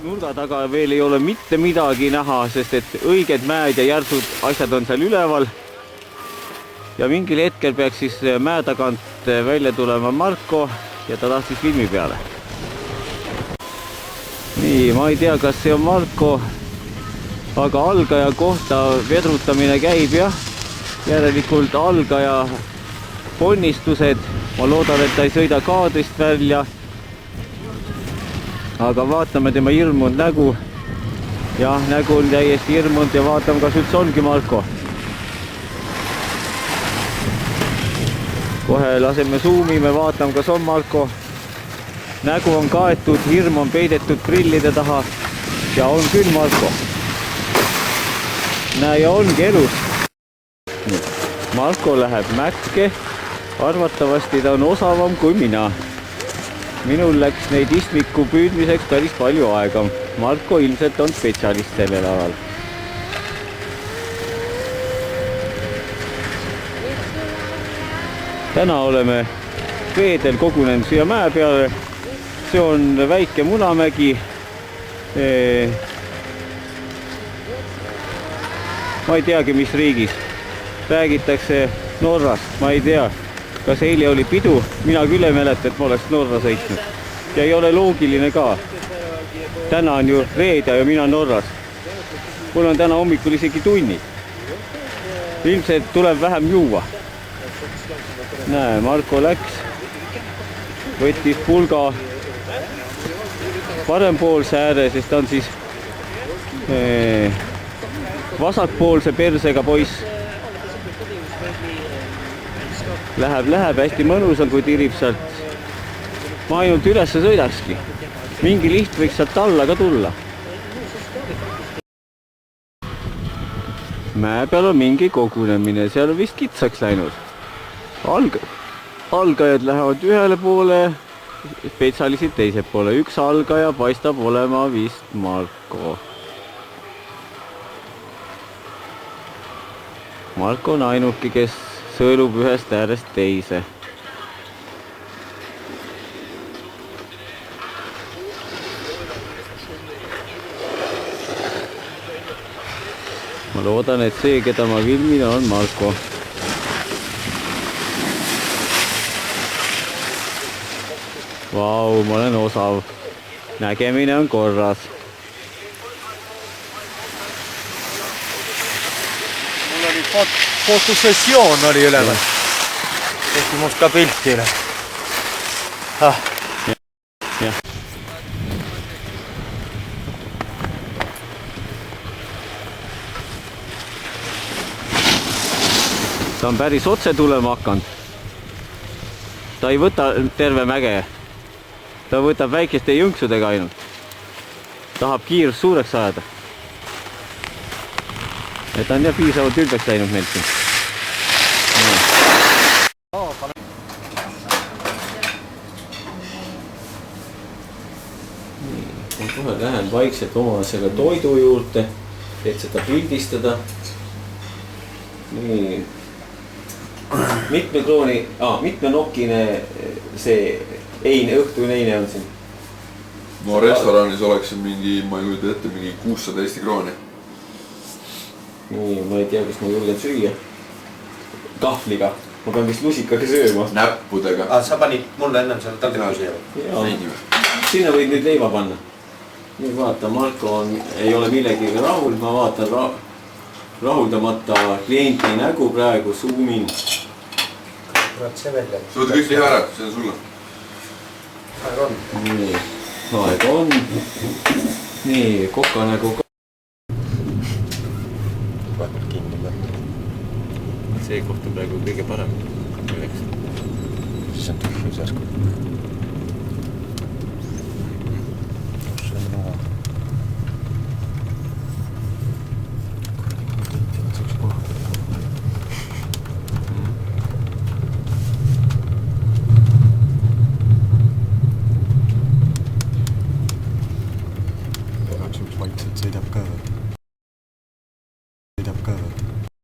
nurga taga veel ei ole mitte midagi näha, sest et õiged mäed ja järsud asjad on seal üleval. Ja mingil hetkel peaks siis mäe tagant välja tulema Marko ja ta tahtis filmi peale. Nii, ma ei tea, kas see on Marko, aga algaja kohta vedrutamine käib jah. Järelikult algaja ponnistused. Ma loodan, et ta ei sõida kaadrist välja. Aga vaatame tema hirmunud nägu. Jah, nägu on täiesti hirmunud ja vaatame, kas üldse ongi Marko. Kohe laseme zoomime, vaatame, kas on Marko. Nägu on kaetud, hirm on peidetud prillide taha ja on küll Marko. Näe, ja ongi elus. Marko läheb mäkke. Arvatavasti ta on osavam kui mina. Minul läks neid istmiku püüdmiseks päris palju aega. Marko ilmselt on spetsialist sellel alal. Täna oleme reedel kogunenud siia mäe peale. See on väike Munamägi. Ma ei teagi, mis riigis. Räägitakse Norrast. Ma ei tea, kas eile oli pidu. Mina küll ei mäleta, et ma oleks Norra sõitnud. Ja ei ole loogiline ka. Täna on ju reede ja mina Norras. Mul on täna hommikul isegi tunnid. Ilmselt tuleb vähem juua. Näe, Marko läks. Võttis pulga parempoolse ääre, sest ta on siis vasakpoolse persega poiss. Läheb, hästi mõnus on, kui tirib sealt. Ma ainult üles sõidakski. Mingi liht võiks sealt alla ka tulla. Mäe peal on mingi kogunemine, seal on vist kitsaks läinud. Algajad lähevad ühele poole, spetsialistid teise poole. Üks algaja paistab olema vist Marko. Marko on ainuke, kes sõelub ühest äärest teise. Ma loodan, et see, keda ma filmin, on Marko. Vau, ma olen osav. Nägemine on korras. Mul oli fotosessioon oli üleval. Tehti must ka pilti üle. Ja. Ta on päris otse tulema hakanud. Ta ei võta terve mäge. Ta võtab väikeste jõnksudega ainult. Tahab kiirust suureks ajada. Ja ta on jah piisavalt ülbeks läinud meilt siin. Ma kohe lähen vaikselt omasega toidu juurde, et seda pildistada. Nii. Mitmenokine see õhtuine eine on siin? Ma restoranis oleksin mingi, ma ei kujuta ette, mingi 600 Eesti krooni. Nii, ma ei tea, kas ma julgen süüa. Kahvliga. Ma pean vist lusikaga sööma. Näppudega. Sa panid mulle ennem selle taldriku siia. Sinna võid nüüd leiva panna. Nüüd vaata, Marko ei ole millegagi rahul. Ma vaatan rahuldamata kliendi nägu praegu, zoomin. See välja. Sa võta kõik liha ära, see on sulle. Aeg on. Nii, aeg on. Nii, koka nägu ka. Vahepeal kinni võtta. See koht on praegu kõige parem. Siis on tühjus järsku. See on noa. Kuradi kui tintinud see üks koha. Vaikselt sõidab ka.